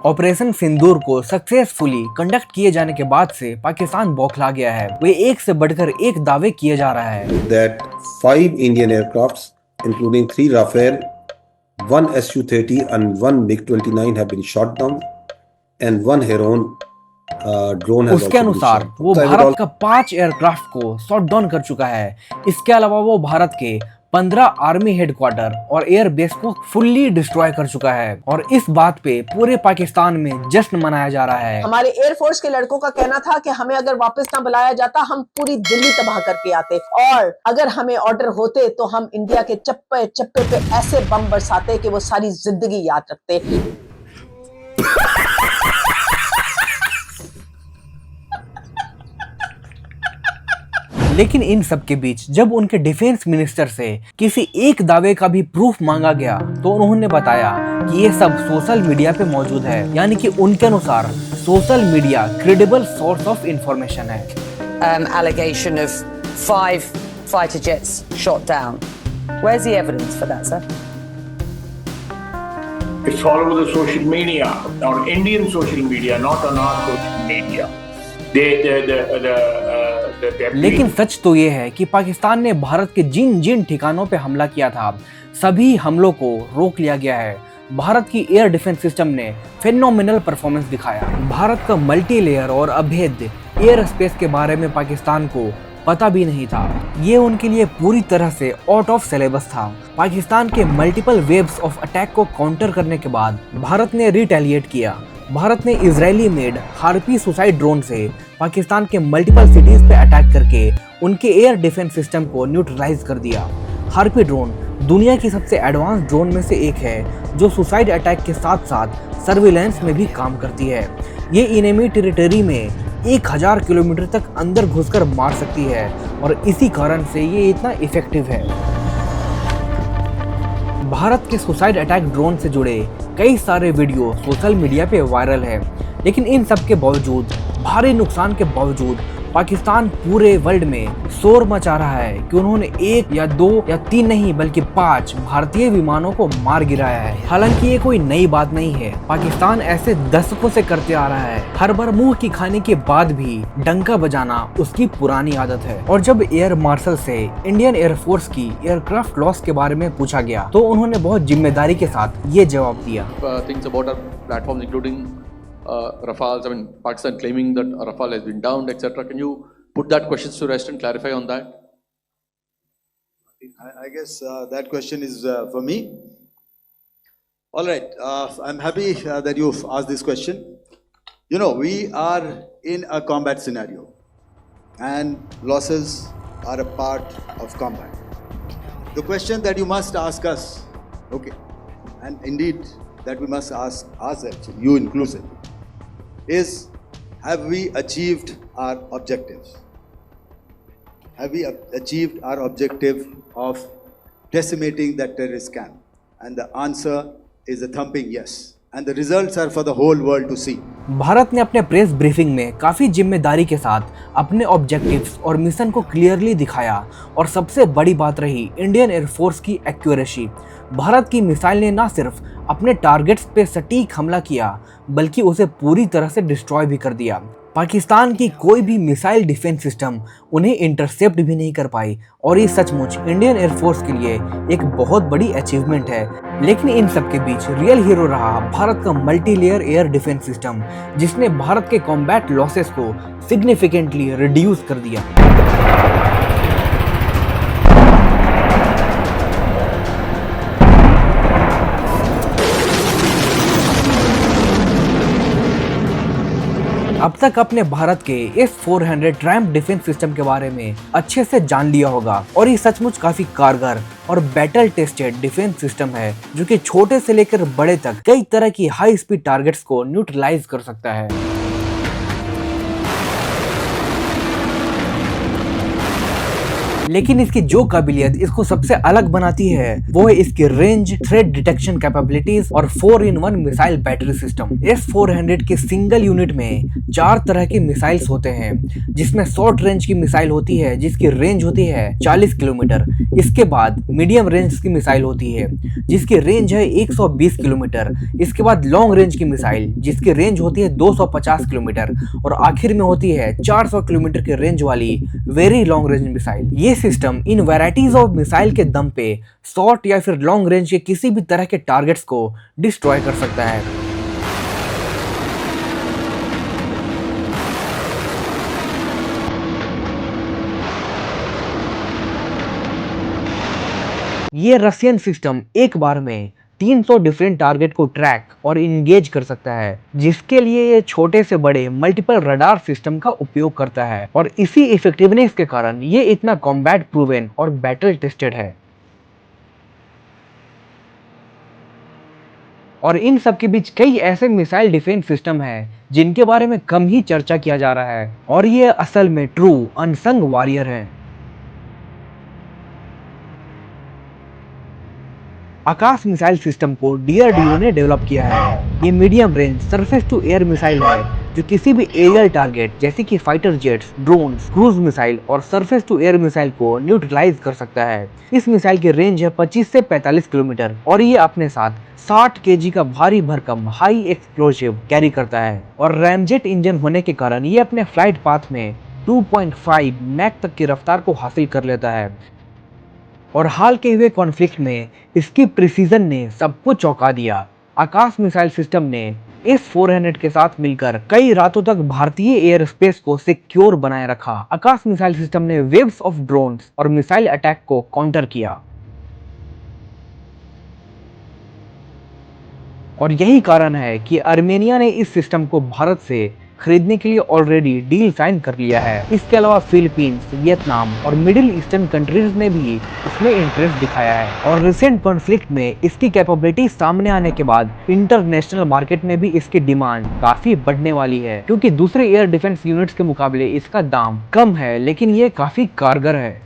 Operation सिंदूर को successfully conduct किए जाने के बाद से पाकिस्तान बौखला गया है। वे एक से बढ़कर एक दावे किए जा रहा है that 5 Indian aircrafts, including 3 Rafale, 1 Su-30 and 1 MiG-29 have been shot down, and 1 Heron drone has उसके also been अनुसार shot. वो भारत का 5 एयरक्राफ्ट को शॉट डाउन कर चुका है। इसके अलावा वो भारत के 15 आर्मी हेडक्वार्टर और एयर बेस को फुल्ली डिस्ट्रॉय कर चुका है और इस बात पे पूरे पाकिस्तान में जश्न मनाया जा रहा है। हमारे एयरफोर्स के लड़कों का कहना था कि हमें अगर वापस ना बुलाया जाता हम पूरी दिल्ली तबाह करके आते, और अगर हमें ऑर्डर होते तो हम इंडिया के चप्पे चप्पे पे ऐसे बम बरसाते कि वो सारी जिंदगी याद रखते। लेकिन इन सब के बीच जब उनके डिफेंस मिनिस्टर से किसी एक दावे का भी प्रूफ मांगा गया तो उन्होंने बताया कि ये सब सोशल मीडिया पे मौजूद है, यानी कि उनके अनुसार social media credible source of information है। Allegation of 5 fighter jets shot down. Where's the evidence for that, sir? It's all over the social media, on Indian social media, not on our social media. लेकिन सच तो ये है कि पाकिस्तान ने भारत के जिन जिन ठिकानों पे हमला किया था सभी हमलों को रोक लिया गया है। भारत की एयर डिफेंस सिस्टम ने फेनोमिनल परफॉर्मेंस दिखाया। भारत का मल्टी लेयर और अभेद्य एयर स्पेस के बारे में पाकिस्तान को पता भी नहीं था। ये उनके लिए पूरी तरह से आउट ऑफ सिलेबस था। पाकिस्तान के मल्टीपल वेव्स ऑफ अटैक को काउंटर करने के बाद भारत ने रिटेलिएट किया। भारत ने Israeli made harpy suicide drone से पाकिस्तान के मल्टीपल सिटीज पे अटैक करके उनके एयर डिफेंस सिस्टम को न्यूट्रलाइज कर दिया। हार्पी ड्रोन दुनिया की सबसे एडवांस ड्रोन में से एक है जो सुसाइड अटैक के साथ साथ सर्विलेंस में भी काम करती है। ये इनेमी टेरिटरी में 1000 किलोमीटर तक अंदर घुसकर मार सकती है और इसी कारण से ये इतना इफेक्टिव है। भारत के सुसाइड अटैक ड्रोन से जुड़े कई सारे वीडियो सोशल मीडिया पे वायरल है, लेकिन इन सब के बावजूद, भारी नुकसान के बावजूद पाकिस्तान पूरे वर्ल्ड में शोर मचा रहा है कि उन्होंने 1 या 2 या 3 नहीं बल्कि 5 भारतीय विमानों को मार गिराया है। हालांकि ये कोई नई बात नहीं है, पाकिस्तान ऐसे दशकों से करते आ रहा है। हर बार मुंह की खाने के बाद भी डंका बजाना उसकी पुरानी आदत है। और जब एयर मार्शल से इंडियन एयरफोर्स की एयरक्राफ्ट लॉस के बारे में पूछा गया तो उन्होंने बहुत जिम्मेदारी के साथ ये जवाब दिया। Rafales, I mean, Pakistan claiming that Rafale has been downed, etc. Can you put that question to rest and clarify on that? I guess that question is for me. All right, I'm happy that you've asked this question. You know, we are in a combat scenario, and losses are a part of combat. The question that you must ask us, okay, and indeed that we must ask ourselves, you inclusive, is have we achieved our objectives? Have we achieved our objective of decimating that terrorist camp? And the answer is a thumping yes. And the results are for the whole world to see. Bharat ने अपने press briefing में काफी जिम्मेदारी के साथ अपने objectives और mission को क्लियरली दिखाया और सबसे बड़ी बात रही इंडियन एयरफोर्स की एक्यूरेसी। भारत की मिसाइल ने न सिर्फ अपने टारगेट्स पे सटीक हमला किया बल्कि उसे पूरी तरह से डिस्ट्रॉय भी कर दिया। पाकिस्तान की कोई भी मिसाइल डिफेंस सिस्टम उन्हें इंटरसेप्ट भी नहीं कर पाई और ये सचमुच इंडियन एयरफोर्स के लिए एक बहुत बड़ी अचीवमेंट है। लेकिन इन सब के बीच रियल हीरो रहा भारत का multi layer air defence system, जिसने भारत के कॉम्बैट लॉसेस को सिग्निफिकेंटली रिड्यूस कर दिया। अब तक अपने भारत के S-400 ट्रायम्फ डिफेंस सिस्टम के बारे में अच्छे से जान लिया होगा और ये सचमुच काफी कारगर और बैटल टेस्टेड डिफेंस सिस्टम है जो कि छोटे से लेकर बड़े तक कई तरह की हाई स्पीड टारगेट्स को न्यूट्रलाइज कर सकता है। लेकिन इसकी जो काबिलियत इसको सबसे अलग बनाती है वो है इसकी रेंज, थ्रेट डिटेक्शन कैपेबिलिटीज और 4-in-1 missile battery system. S-400 के सिंगल यूनिट में 4 तरह के मिसाइल्स होते हैं, जिसमें शॉर्ट रेंज की मिसाइल होती है जिसकी रेंज होती है 40 किलोमीटर। इसके बाद मीडियम रेंज की मिसाइल होती है जिसकी रेंज है 120 किलोमीटर। इसके बाद लॉन्ग रेंज की मिसाइल जिसकी रेंज होती है 250 किलोमीटर और आखिर में होती है 400 किलोमीटर की रेंज वाली वेरी लॉन्ग रेंज मिसाइल। ये system in varieties of missile के दम पे शॉर्ट या फिर लॉन्ग रेंज के किसी भी तरह के टारगेट्स को डिस्ट्रॉय कर सकता है। ये रशियन सिस्टम एक बार में 300 डिफरेंट टारगेट को ट्रैक और इंगेज कर सकता है, जिसके लिए ये छोटे से बड़े मल्टीपल रडार सिस्टम का उपयोग करता है और इसी इफेक्टिवनेस के कारण ये इतना कॉम्बैट प्रूवन और बैटल टेस्टेड है। और इन सब के बीच कई ऐसे मिसाइल डिफेंस सिस्टम हैं जिनके बारे में कम ही चर्चा किया जा रहा है और ये असल में ट्रू अनसंग वॉरियर हैं। आकाश मिसाइल सिस्टम को DRDO ने डेवलप किया है। ये medium range surface to air missile है जो किसी भी एरियल टारगेट जैसे कि fighter jets, drones, cruise missile और सरफेस टू एयर मिसाइल को न्यूट्रलाइज कर सकता है। इस मिसाइल की रेंज है 25 से 45 किलोमीटर और ये अपने साथ 60 kg का भारी भरकम हाई एक्सप्लोसिव कैरी करता है और रैमजेट इंजन होने के कारण ये अपने फ्लाइट पाथ में 2.5 मैक तक की रफ्तार को हासिल कर लेता है। और हाल के हुए कॉन्फ्लिक्ट में इसकी प्रिसीजन ने सबको चौंका दिया। आकाश मिसाइल सिस्टम ने S-400 के साथ मिलकर कई रातों तक भारतीय एयर स्पेस को सिक्योर बनाए रखा। आकाश मिसाइल सिस्टम ने वेव्स ऑफ ड्रोन्स और मिसाइल अटैक को काउंटर किया और यही कारण है कि आर्मेनिया ने इस सिस्टम को भारत से खरीदने के लिए ऑलरेडी डील साइन कर लिया है। इसके अलावा फिलीपींस, वियतनाम और मिडिल ईस्टर्न कंट्रीज ने भी इसमें इंटरेस्ट दिखाया है और रिसेंट कॉन्फ्लिक्ट में इसकी कैपेबिलिटी सामने आने के बाद इंटरनेशनल मार्केट में भी इसकी डिमांड काफी बढ़ने वाली है, क्योंकि दूसरे एयर डिफेंस यूनिट्स के मुकाबले इसका दाम कम है लेकिन ये काफी कारगर है।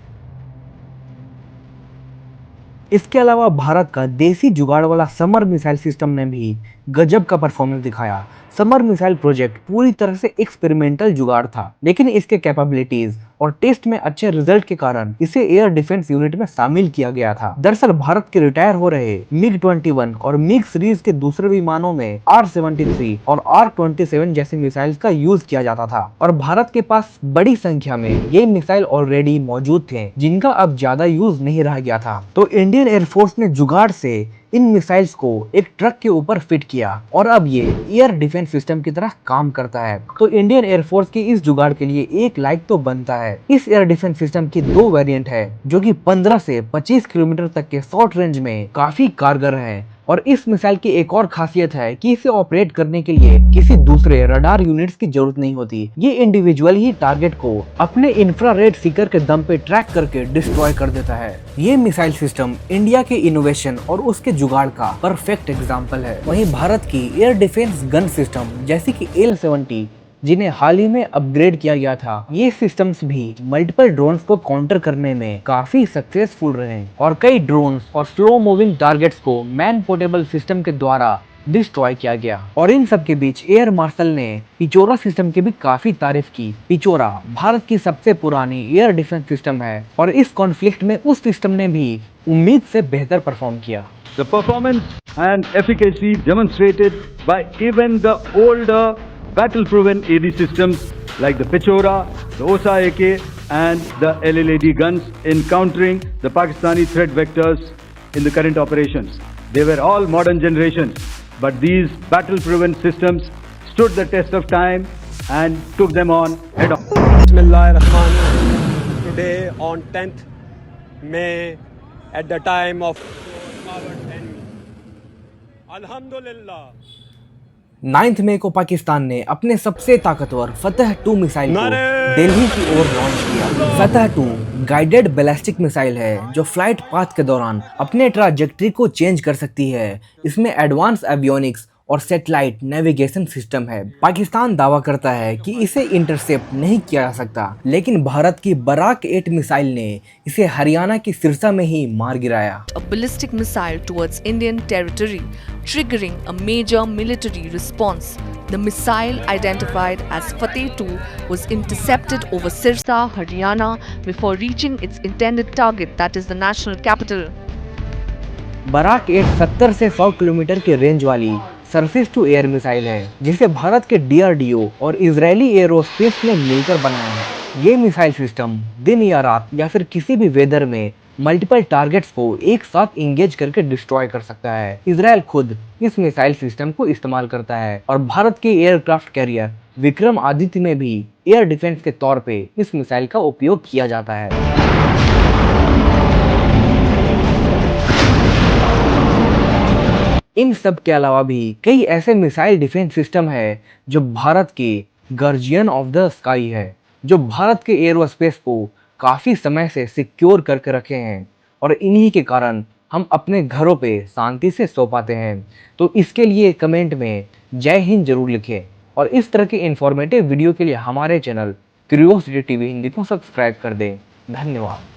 इसके अलावा भारत का देसी जुगाड़ वाला समर मिसाइल सिस्टम ने भी गजब का परफॉर्मेंस दिखाया। समर मिसाइल प्रोजेक्ट पूरी तरह से एक्सपेरिमेंटल जुगाड़ था, लेकिन इसके कैपेबिलिटीज और टेस्ट में अच्छे रिजल्ट के कारण इसे एयर डिफेंस यूनिट में शामिल किया गया था। दरअसल भारत के रिटायर हो रहे MiG-21 और MiG सीरीज के दूसरे विमानों में R-73 और R-27 जैसे मिसाइल्स का यूज किया जाता था और भारत के पास बड़ी संख्या में ये मिसाइल ऑलरेडी मौजूद थे जिनका अब ज्यादा यूज नहीं रह गया था। तो इंडियन एयरफोर्स ने जुगाड़ से इन मिसाइल्स को एक ट्रक के ऊपर फिट किया और अब ये एयर डिफेंस सिस्टम की तरह काम करता है। तो इंडियन एयरफोर्स की इस जुगाड़ के लिए एक लाइक तो बनता है। इस एयर डिफेंस सिस्टम की 2 वेरिएंट है जो कि 15 से 25 किलोमीटर तक के शॉर्ट रेंज में काफी कारगर है और इस मिसाइल की एक और खासियत है कि इसे ऑपरेट करने के लिए किसी दूसरे रडार यूनिट्स की जरूरत नहीं होती। ये इंडिविजुअल ही टारगेट को अपने इंफ्रारेड सीकर के दम पे ट्रैक करके डिस्ट्रॉय कर देता है। ये मिसाइल सिस्टम इंडिया के इनोवेशन और उसके जुगाड़ का परफेक्ट एग्जाम्पल है। वहीं भारत की एयर डिफेंस गन सिस्टम जैसे कि L-70 जिन्हें हाल ही में अपग्रेड किया गया था, ये सिस्टम्स भी मल्टीपल ड्रोन्स को काउंटर करने में काफी सक्सेसफुल रहे और कई ड्रोन्स और स्लो मूविंग टारगेट्स को मैन पोर्टेबल सिस्टम के द्वारा डिस्ट्रॉय किया गया। और इन सब के बीच एयर मार्शल ने पिचोरा सिस्टम की भी काफी तारीफ की। पिचोरा भारत की सबसे पुरानी एयर डिफेंस सिस्टम है और इस कॉन्फ्लिक्ट में उस सिस्टम ने भी उम्मीद से बेहतर परफॉर्म किया। The performance and efficacy demonstrated by even the older battle-proven AD systems like the Pichora, the OSA AK and the LLAD guns in countering the Pakistani threat vectors in the current operations. They were all modern generations, but these battle-proven systems stood the test of time and took them on head on. Bismillahirrahmanirrahim. Today on 10th May at the time of Alhamdulillah. 9 मई को पाकिस्तान ने अपने सबसे ताकतवर फतह 2 missile को दिल्ली की ओर launch किया। फतह 2 गाइडेड बैलिस्टिक मिसाइल है जो फ्लाइट पाथ के दौरान अपने ट्रैजेक्टरी को चेंज कर सकती है। इसमें एडवांस एवियोनिक्स और सैटेलाइट नेविगेशन सिस्टम है। पाकिस्तान दावा करता है कि इसे इंटरसेप्ट नहीं किया जा सकता, लेकिन भारत की बराक 8 मिसाइल ने इसे हरियाणा की सिरसा में ही मार गिराया। A ballistic missile towards Indian territory, triggering a major military response. The missile, identified as Fateh 2, was intercepted over Sirsa, Haryana, before reaching its intended target, that is the national capital. Barak 8 70 से 100 kilometre की range वाली surface to air missile है, जिसे भारत के DRDO और Israeli aerospace ने मिलकर बनाया है। ये मिसाइल सिस्टम दिन या रात या फिर किसी भी वेदर में मल्टीपल टारगेट्स को एक साथ इंगेज करके डिस्ट्रॉय कर सकता है। इजराइल खुद इस मिसाइल सिस्टम को इस्तेमाल करता है और भारत के एयरक्राफ्ट कैरियर विक्रम आदित्य में भी एयर डिफेंस के तौर पे इस मिसाइल का उपयोग किया जाता है। इन सब के अलावा भी कई ऐसे मिसाइल डिफेंस सिस्टम है जो भारत के गार्जियन ऑफ द स्काई है, जो भारत के एरोस्पेस को काफ़ी समय से सिक्योर करके रखे हैं और इन्हीं के कारण हम अपने घरों पे शांति से सो पाते हैं। तो इसके लिए कमेंट में जय हिंद जरूर लिखें और इस तरह के इंफॉर्मेटिव वीडियो के लिए हमारे चैनल क्यूरियोसिटी टीवी हिंदी को सब्सक्राइब कर दें। धन्यवाद।